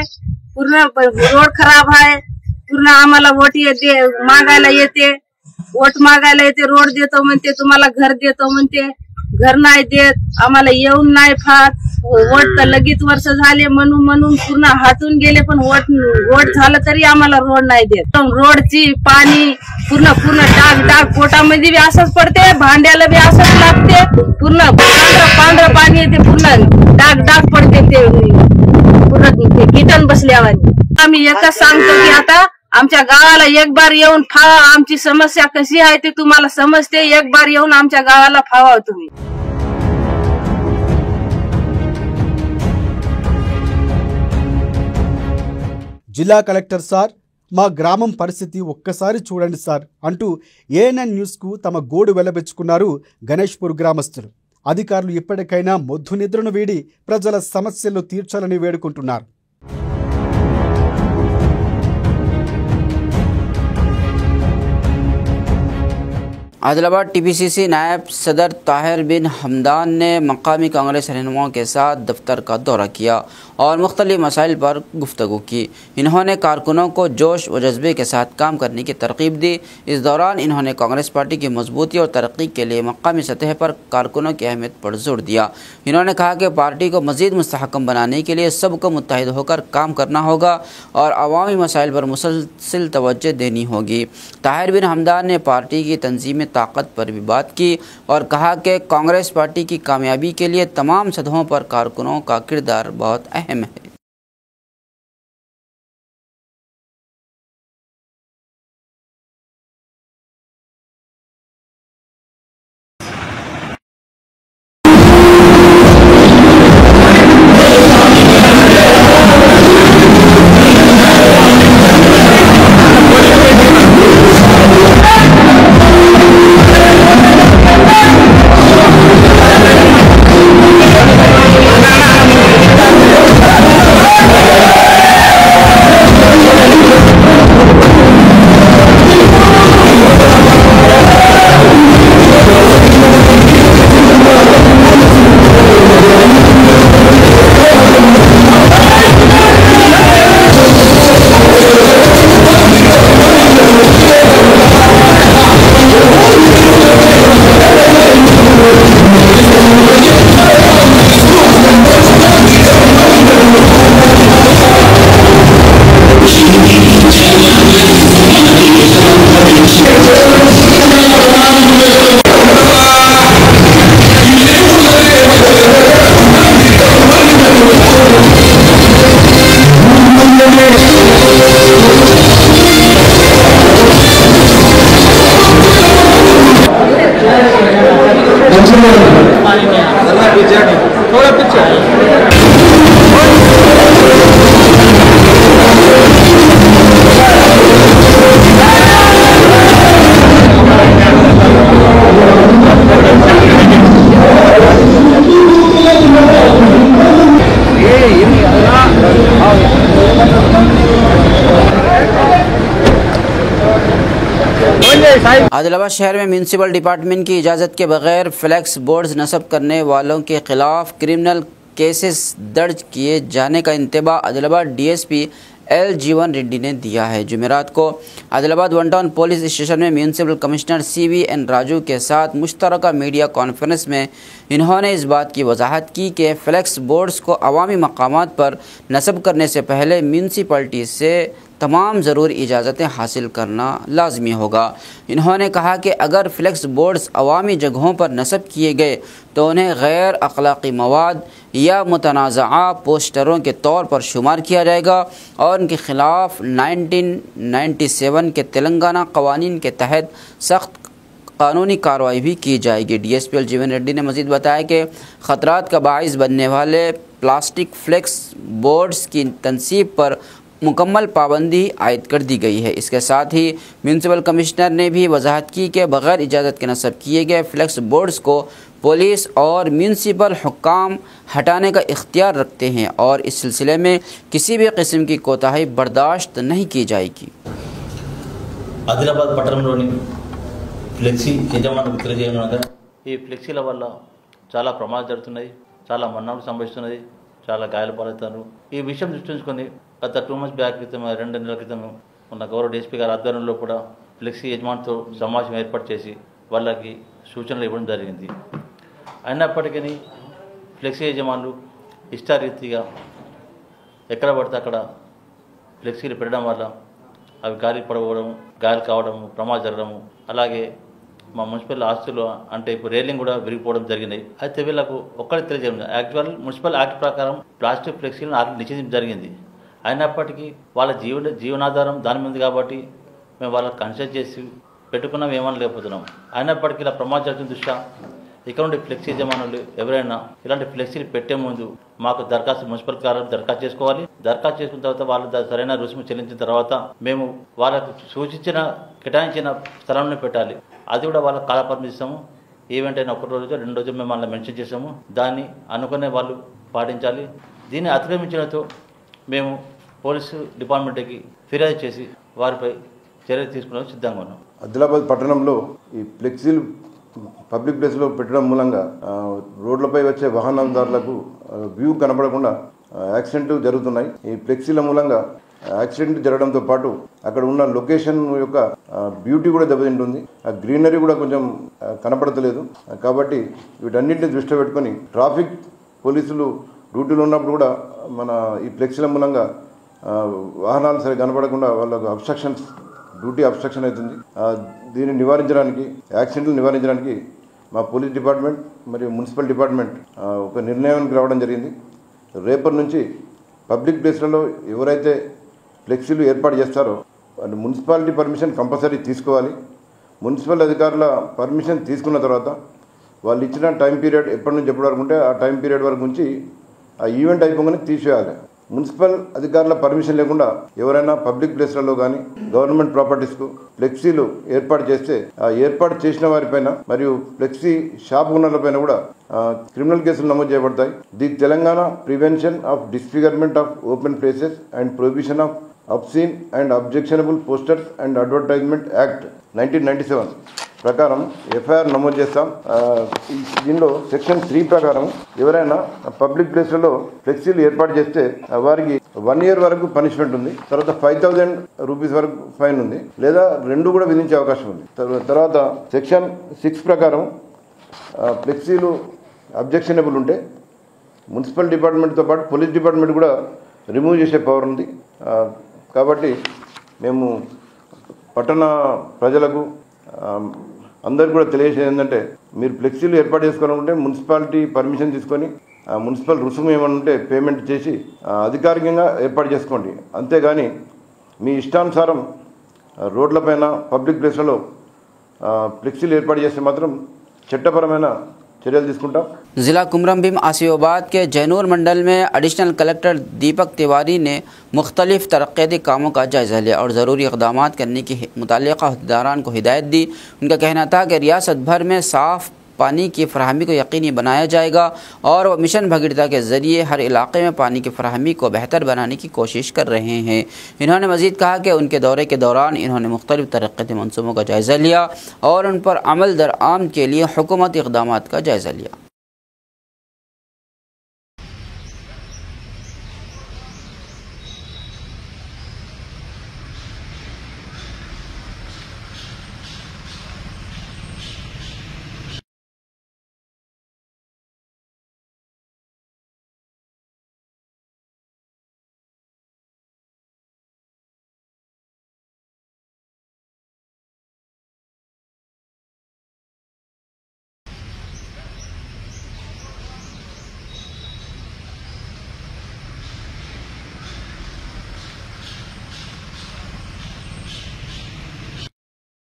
पूर्ण रोड खराब आहे. पूर्ण आम्हाला वोट मागायला येते, वोट मागायला येते. रोड देतो म्हणते, तुम्हाला घर देतो म्हणते, घर नाही देत. आम्हाला येऊन नाही फात. वोट तर लगेच वर्ष झाले म्हणून पूर्ण हटून गेले, पण वोट झालं तरी आम्हाला रोड नाही देत. रोडची पाणी पूर्ण डाग पोटामध्ये बी असंच पडते, भांड्याला बी असंच लागते. पूर्ण पांढरं पाणी येते, पूर्ण डाग पडते. ते पूर्ण कीटन बसल्यावर आम्ही एकच सांगतो की आता आमच्या गावाला एक बार येऊन फावा. आमची समस्या कशी आहे ते तुम्हाला समजते. एक बार येऊन आमच्या गावाला फावा तुम्ही. జిల్లా కలెక్టర్ సార్, మా గ్రామం పరిస్థితి ఒక్కసారి చూడండి సార్ అంటూ ఏఎన్ఎన్ న్యూస్కు తమ గోడు వెల్లబెచ్చుకున్నారు గణేష్పూర్ గ్రామస్తులు. అధికారులు ఇప్పటికైనా మొద్దు నిద్రను వీడి ప్రజల సమస్యలు తీర్చాలని వేడుకుంటున్నారు. आदिलाबाद टीपीसीसी नायब सदर ताहिर बिन हमदान ने मकामी कांग्रेस रहनुमाओं के साथ दफ्तर का दौरा किया और मुख्तलिफ मसाइल पर गुफ्तगू की। इन्होंने कारकुनों को जोश व जज्बे के साथ काम करने की तरकीब दी। इस दौरान इन्होंने कांग्रेस पार्टी की मजबूती और तरक्की के लिए मकामी सतह पर कारकुनों की अहमियत पर जोर दिया। इन्होंने कहा कि पार्टी को मज़ीद मुस्तहकम बनाने के लिए सबको मुत्तहिद होकर काम करना होगा और अवामी मसाइल पर मुसलसल तवज्जो देनी होगी। ताहिर बिन हमदान ने पार्टी की तंजीमी ताकत पर भी बात की और कहा कि कांग्रेस पार्टी की कामयाबी के लिए तमाम सतहों पर कारकुनों का किरदार बहुत अहम है। आदिलाबाद शहर में म्यूनसिपल डिपार्टमेंट की इजाज़त के बगैर फ्लैक्स बोर्ड्स नस्ब करने वालों के खिलाफ क्रिमिनल केसेस दर्ज किए जाने का इंतबा आदिलाबाद डीएसपी एल जीवन रेड्डी ने दिया है। जुमेरात को Adilabad one town police station में म्यूनसिपल कमिश्नर CVN राजू के साथ मुश्तरका मीडिया कॉन्फ्रेंस में इन्होंने इस बात की वजाहत की कि फ्लैक्स बोर्ड्स को अवामी मकामात पर नस्ब करने से पहले म्यूनसिपलिटी से तमाम ज़रूरी इजाज़तें हासिल करना लाजमी होगा। इन्होंने कहा कि अगर फ्लैक्स बोर्ड्स अवामी जगहों पर नस्ब किए गए तो उन्हें गैर अखलाक़ी मवाद या मुतनाज़ा पोस्टरों के तौर पर शुमार किया जाएगा और उनके ख़िलाफ़ 1997 के तेलंगाना कवानीन के तहत सख्त कानूनी कार्रवाई भी की जाएगी। DSP एल जीवन रेड्डी ने मज़ीद बताया कि ख़तरात का बाइस बनने वाले प्लास्टिक फ्लैक्स बोर्ड्स की तनसीब पर मुकम्मल पाबंदी आयद कर दी गई है। इसके साथ ही म्यूनसिपल कमिश्नर ने भी वजाहत की कि बग़ैर इजाज़त के नस्ब किए गए फ्लैक्स बोर्ड्स को पुलिस और म्यूनसिपल हुक्काम हटाने का इख्तियार रखते हैं और इस सिलसिले में किसी भी किस्म की कोताही बर्दाश्त नहीं की जाएगी। ఆదిలాబాద్ పట్టణంలోని ఫ్లెక్సీ యజమానులకు తెలియజేయమనగా ఈ ఫ్లెక్సీల వల్ల చాలా ప్రమాదాలు జరుగుతున్నాయి, చాలా మరణాలు సంభవిస్తున్నాయి, చాలా గాయాలు పాలవుతున్నారు। ఈ విషయం దృష్టి ఉంచుకొని గత 2 months బ్యాక్ క్రితం 2 నెలల క్రితం ఉన్న గౌరవ DSP గారి ఆధ్వర్యంలో కూడా ఫ్లెక్సీ యజమానితో సమావేశం ఏర్పాటు చేసి వాళ్ళకి సూచనలు ఇవ్వడం జరిగింది। అయినప్పటికీ ఫ్లెక్సీ యజమానులు ఇష్టారీతిగా ఎక్కడ పడితే అక్కడ ఫ్లెక్సీలు పెట్టడం వల్ల అవి గాలి పడవడం, గాలి కావడం, ప్రమాదం జరగడం, అలాగే మా మున్సిపల్ ఆస్తులు అంటే ఇప్పుడు రేలింగ్ కూడా విరిగిపోవడం జరిగినాయి। అయితే వీళ్ళకు ఒక్కటి తెలియజేయడం, యాక్చువల్ మున్సిపల్ యాక్ట్ ప్రకారం ప్లాస్టిక్ ఫ్లెక్సీలను నిషేధించడం జరిగింది। అయినప్పటికీ వాళ్ళ జీవనాధారం దాని మీద కాబట్టి మేము వాళ్ళకి కన్సల్ట్ చేసి పెట్టుకున్నాం, ఏమని లేకపోతున్నాం। అయినప్పటికీ ఇలా ప్రమాదం జరుగుతున్న దృష్ట్యా ఇక్కడ నుండి ఫ్లెక్సీ యజమానులు ఎవరైనా ఇలాంటి ఫ్లెక్సీలు పెట్టే ముందు మాకు మున్సిపల్ కార్యాలయం దరఖాస్తు చేసుకోవాలి। దరఖాస్తు చేసుకున్న తర్వాత వాళ్ళు సరైన రుసుము చెల్లించిన తర్వాత మేము వాళ్ళకు కేటాయించిన స్థలంలో పెట్టాలి। అది కూడా వాళ్ళకి కాలపరిమితి ఇస్తాము। ఈవెంట్ అయినా 1 రోజు 2 రోజులు మేము వాళ్ళని మెన్షన్ చేసాము, దాన్ని అనుకునే వాళ్ళు పాటించాలి। దీన్ని అతిక్రమించడంతో మేము పోలీసు డిపార్ట్మెంట్కి ఫిర్యాదు చేసి వారిపై చర్యలు తీసుకునేందుకు సిద్ధంగా ఉన్నాం। ఆదిలాబాద్ పట్టణంలో ఈ ఫ్లెక్సీలు పబ్లిక్ ప్లేస్లో పెట్టడం మూలంగా రోడ్లపై వచ్చే వాహనదారులకు వ్యూ కనపడకుండా యాక్సిడెంట్లు జరుగుతున్నాయి। ఈ ఫ్లెక్సీల మూలంగా యాక్సిడెంట్ జరగడంతో పాటు అక్కడ ఉన్న లొకేషన్ యొక్క బ్యూటీ కూడా దెబ్బతింటుంది, ఆ గ్రీనరీ కూడా కొంచెం కనపడతలేదు। కాబట్టి వీటన్నింటినీ దృష్టిలో పెట్టుకొని ట్రాఫిక్ పోలీసులు డ్యూటీలో ఉన్నప్పుడు కూడా మన ఈ ఫ్లెక్సీల మూలంగా వాహనాలు సరిగా కనపడకుండా వాళ్ళకు డ్యూటీ అబ్స్ట్రక్షన్ అవుతుంది। దీన్ని నివారించడానికి, యాక్సిడెంట్లు నివారించడానికి మా పోలీస్ డిపార్ట్మెంట్ మరియు మున్సిపల్ డిపార్ట్మెంట్ ఒక నిర్ణయానికి రావడం జరిగింది। రేపటి నుంచి పబ్లిక్ ప్లేస్లలో ఎవరైతే ఫ్లెక్సీలు ఏర్పాటు చేస్తారో వాళ్ళు మున్సిపాలిటీ పర్మిషన్ కంపల్సరీ తీసుకోవాలి। మున్సిపల్ అధికారుల పర్మిషన్ తీసుకున్న తర్వాత వాళ్ళు ఇచ్చిన టైం పీరియడ్ ఎప్పటి నుంచి ఎప్పటి వరకు ఉంటే ఆ టైం పీరియడ్ వరకు ఉంచి ఆ ఈవెంట్ అయిపోగానే తీసేయాలి। మున్సిపల్ అధికారుల పర్మిషన్ లేకుండా ఎవరైనా పబ్లిక్ ప్లేస్లలో కానీ గవర్నమెంట్ ప్రాపర్టీస్కు ఫ్లెక్సీలు ఏర్పాటు చేస్తే ఆ ఏర్పాటు చేసిన వారిపైన మరియు ఫ్లెక్సీ షాప్ ఓనర్లపైన కూడా క్రిమినల్ కేసులు నమోదు చేయబడతాయి। The Telangana prevention of disfigurement of open places and prohibition of obscene and objectionable posters and advertisement act 1997 ప్రకారం ఎఫ్ఐఆర్ నమోదు చేస్తాం। దీనిలో సెక్షన్ 3 ప్రకారం ఎవరైనా పబ్లిక్ ప్లేస్లలో ఫ్లెక్సీలు ఏర్పాటు చేస్తే వారికి 1 year వరకు పనిష్మెంట్ ఉంది, తర్వాత 5,000 రూపీస్ వరకు ఫైన్ ఉంది, లేదా 2 కూడా విధించే అవకాశం ఉంది। తర్వాత సెక్షన్ 6 ప్రకారం ఫ్లెక్సీలు అబ్జెక్షనబుల్ ఉంటే మున్సిపల్ డిపార్ట్మెంట్తో పాటు పోలీస్ డిపార్ట్మెంట్ కూడా రిమూవ్ చేసే పవర్ ఉంది। కాబట్టి మేము పట్టణ ప్రజలకు అందరికీ కూడా తెలియజేసేది ఏంటంటే మీరు ఫ్లెక్సీలు ఏర్పాటు చేసుకోవాలంటే మున్సిపాలిటీ పర్మిషన్ తీసుకొని మున్సిపల్ రుసుము ఏమైనా ఉంటే పేమెంట్ చేసి అధికారికంగా ఏర్పాటు చేసుకోండి, అంతేగాని మీ ఇష్టానుసారం రోడ్లపైన పబ్లిక్ ప్లేస్లలో ఫ్లెక్సీలు ఏర్పాటు చేస్తే మాత్రం చట్టపరమైన चर्यल తీసుకుంటాం। जिला कुमरमभीम आसिफाबाद के जैनूर मंडल में एडिशनल कलेक्टर दीपक तिवारी ने मुख्तलिफ तरक्याती कामों का जायज़ा लिया और ज़रूरी इक़दामात करने की मुतल्लिक़ा अहदेदारान को हिदायत दी। उनका कहना था कि रियासत भर में साफ़ पानी की फराहमी को यकीनी बनाया जाएगा और वह मिशन भगीरथा के ज़रिए हर इलाके में पानी की फराहमी को बेहतर बनाने की कोशिश कर रहे हैं। इन्होंने मज़ीद कहा कि उनके दौरे के दौरान इन्होंने मुख्तलिफ तरक्याती मनसूबों का जायज़ा लिया और उन पर अमल दरआम के लिए हुकूमती इक़दामात का जायज़ा लिया।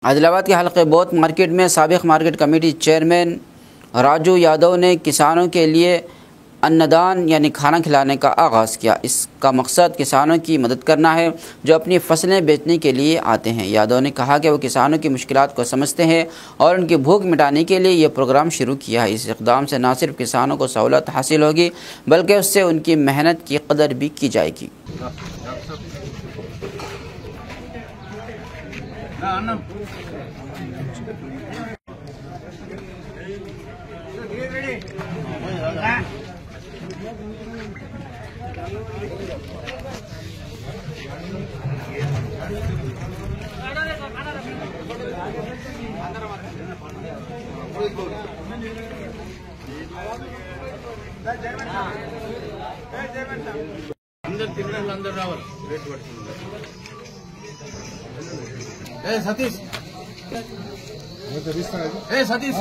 आदिलाबाद के हल्के बोत मार्केट में साबिक market committee chairman Raju Yadav ने किसानों के लिए अन्नदान यानी खाना खिलाने का आगाज़ किया। इसका मकसद किसानों की मदद करना है जो अपनी फसलें बेचने के लिए आते हैं। यादव ने कहा कि वो किसानों की मुश्किलात को समझते हैं और उनकी भूख मिटाने के लिए ये प्रोग्राम शुरू किया है। इस इक़दाम से न सिर्फ किसानों को सहूलत हासिल होगी बल्कि उससे उनकी मेहनत की कदर भी की जाएगी। సతీష్ సతీష్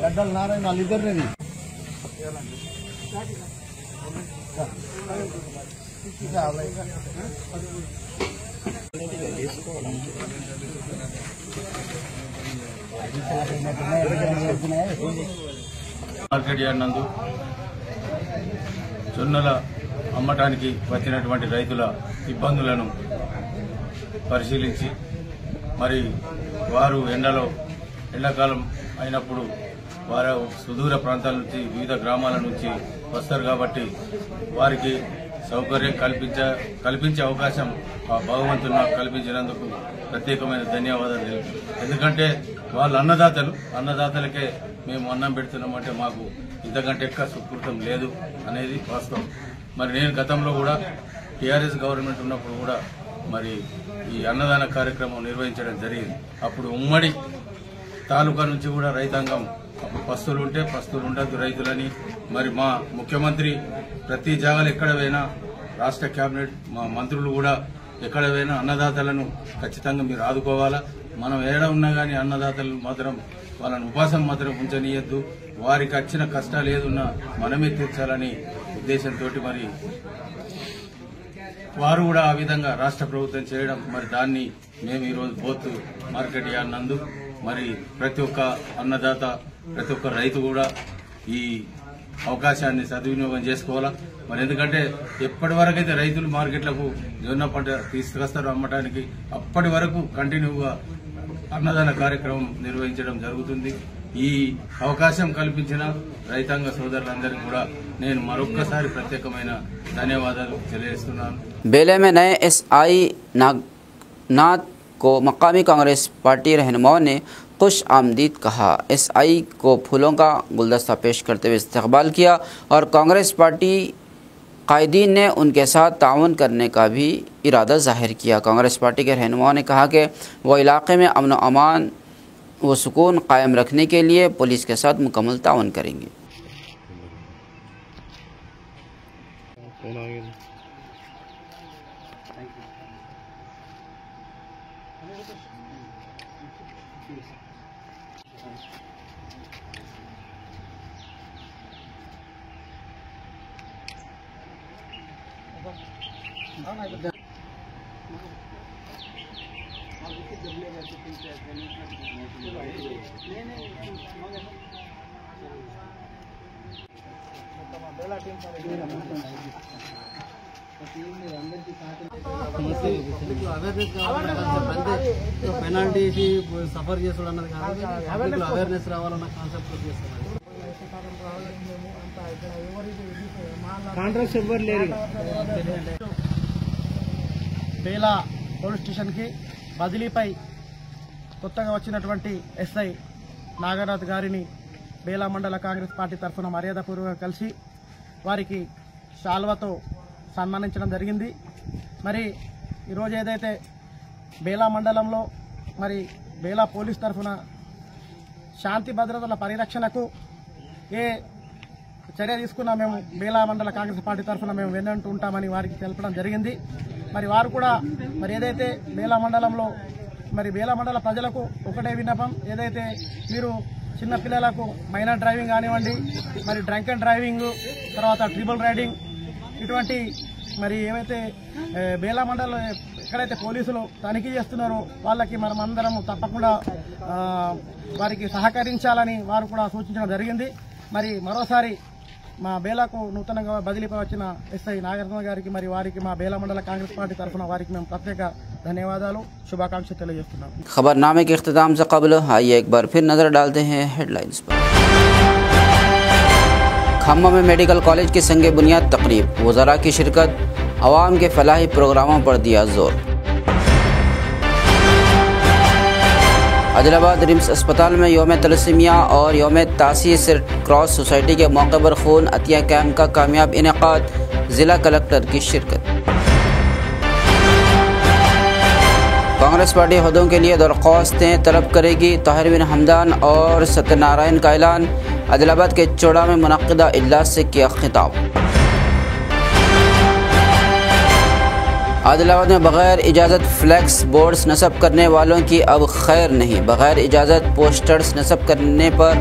గడ్డలు నారాయణ వాళ్ళిద్దరిని మార్కెట్ యార్డ్ నందు జొన్నల అమ్మటానికి వచ్చినటువంటి రైతుల ఇబ్బందులను పరిశీలించి మరి వారు ఎండాకాలం అయినప్పుడు వారు సుదూర ప్రాంతాల నుంచి వివిధ గ్రామాల నుంచి వస్తారు కాబట్టి వారికి సౌకర్యం కల్పించే అవకాశం ఆ భగవంతుడు నాకు కల్పించినందుకు ప్రత్యేకమైన ధన్యవాదాలు. ఎందుకంటే వాళ్ళు అన్నదాతలకే మేము అన్నం పెడుతున్నామంటే మాకు ఇంతకంటే ఎక్కువ సుకృతం లేదు అనేది వాస్తవం. మరి నేను గతంలో కూడా టీఆర్ఎస్ గవర్నమెంట్ ఉన్నప్పుడు కూడా మరి ఈ అన్నదాన కార్యక్రమం నిర్వహించడం జరిగింది. అప్పుడు ఉమ్మడి తాలూకా నుంచి కూడా రైతాంగం అప్పుడు పస్తులు ఉండద్దు రైతులని మరి మా ముఖ్యమంత్రి ప్రతి జాగాలు ఎక్కడ పోయినా రాష్ట్ర కేబినెట్ మా మంత్రులు కూడా ఎక్కడ పోయినా అన్నదాతలను ఖచ్చితంగా మీరు ఆదుకోవాలా, మనం ఏడ ఉన్నా కానీ అన్నదాతలు మాత్రం వాళ్ళని ఉపాసం మాత్రం ఉంచనీయద్దు, వారికి వచ్చిన కష్టాలు ఏదున్నా మనమే తీర్చాలని ఉద్దేశంతో మరి వారు కూడా ఆ విధంగా రాష్ట్ర ప్రభుత్వం చేయడం మరి దాన్ని మేము ఈరోజు బోత్ మార్కెట్ యార్డ్ నందు మరి ప్రతి ఒక్క అన్నదాత ప్రతి ఒక్క రైతు కూడా ఈ అవకాశాన్ని సద్వినియోగం చేసుకోవాలా. మరి ఎందుకంటే ఎప్పటి వరకు అయితే రైతులు మార్కెట్లకు జొన్న పంట తీసుకొస్తారో అమ్మటానికి అప్పటి వరకు కంటిన్యూగా అన్నదాన కార్యక్రమం నిర్వహించడం జరుగుతుంది. ఈ అవకాశం కల్పించిన రైతాంగ సోదరులందరికీ కూడా నేను మరొక్కసారి ప్రత్యేకమైన ధన్యవాదాలు తెలియజేస్తున్నాను. बेले में नए SI नागनाथ को मकामी कांग्रेस पार्टी रहनुमाओं ने खुश आमदीद कहा। SI को फूलों का गुलदस्ता पेश करते हुए इस्तकबाल किया और कांग्रेस पार्टी कायदीन ने उनके साथ ताउन करने का भी इरादा जाहिर किया। कांग्रेस पार्टी के रहनुमाओं ने कहा कि वो इलाके में अमन व अमान व सुकून कायम रखने के लिए पुलिस के साथ मुकम्मल ताउन करेंगे। అవేర్నెస్ కావాలన్నా పెనాల్టీ సఫర్ చేసుడు అన్నది కాదు, అవేర్నెస్ రావాలన్న కాన్సెప్ట్ చేస్తున్నారు. కాంట్రాక్ట్స్ ఎవ్వరు లేరు. బేలా పోలీస్ స్టేషన్కి బదిలీపై కొత్తగా వచ్చినటువంటి ఎస్ఐ నాగరాజు గారిని బేలా మండల కాంగ్రెస్ పార్టీ తరఫున మర్యాదపూర్వకంగా కలిసి వారికి శాల్వతో సన్మానించడం జరిగింది. మరి ఈరోజు ఏదైతే బేలా మండలంలో మరి బేలా పోలీస్ తరఫున శాంతి భద్రతల పరిరక్షణకు ఏ చర్య తీసుకున్నా మేము బేలా మండల కాంగ్రెస్ పార్టీ తరఫున మేము వెన్నంటూ ఉంటామని వారికి తెలపడం జరిగింది. మరి వారు కూడా మరి ఏదైతే బేలా మండలంలో మరి బేలా మండల ప్రజలకు ఒకటే విన్నపం, ఏదైతే మీరు చిన్న పిల్లలకు మైనర్ డ్రైవింగ్ కానివ్వండి, మరి డ్రంక్ అండ్ డ్రైవింగ్, తర్వాత ట్రిపుల్ రైడింగ్, ఇటువంటి మరి ఏవైతే బేలా మండలం ఎక్కడైతే పోలీసులు తనిఖీ చేస్తున్నారో వాళ్ళకి మనం అందరం తప్పకుండా వారికి సహకరించాలని వారు కూడా సూచించడం జరిగింది. మరి మరోసారి మా బేలాకు నూతనంగా బదిలీపై వచ్చిన ఎస్ఐ నాగార్జున గారికి మరి వారికి మా బేలా మండల కాంగ్రెస్ పార్టీ తరఫున వారికి మేము ప్రత్యేక ధన్యవాదాలు శుభాకాంక్షలు తెలియజేస్తున్నాం. खबरनामे के इख्तिताम से कबल आइए एक बार फिर नजर डालते हैं हेडलाइंस पर। खम्मा में मेडिकल कॉलेज की संगे बुनियाद तकरीब, वज़रा की शिरकत, अवाम के फलाही प्रोग्रामों पर दिया जोर। आदिलाबाद रिम्स अस्पताल में योम तलसीमिया और योम तासीस क्रॉस सोसाइटी के मौके पर खून अतिया कैंप का कामयाब इनेकाद, जिला कलेक्टर की शिरकत। कांग्रेस पार्टी ओहदों के लिए दरख्वास्तें तलब करेगी, ताहिर बिन हमदान और सत्यनारायण का ऐलान। आदिलाबाद के चोड़ा में मुनक्किदा इजलास से किया खिताब। आदिलाबाद में बगैर इजाज़त फ्लैक्स बोर्ड्स नस्ब करने वालों की अब खैर नहीं, बगैर इजाज़त पोस्टर्स नस्ब करने पर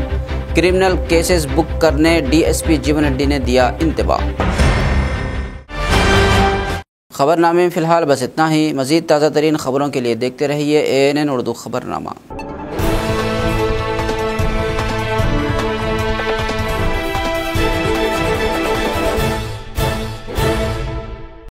क्रिमिनल केसेस बुक करने DSP जीवन रेड्डी ने दिया इंतबाह। खबरनामे में फ़िलहाल बस इतना ही। मज़ीद ताज़ा तरीन खबरों के लिए देखते रहिए ANN उर्दू खबरनामा।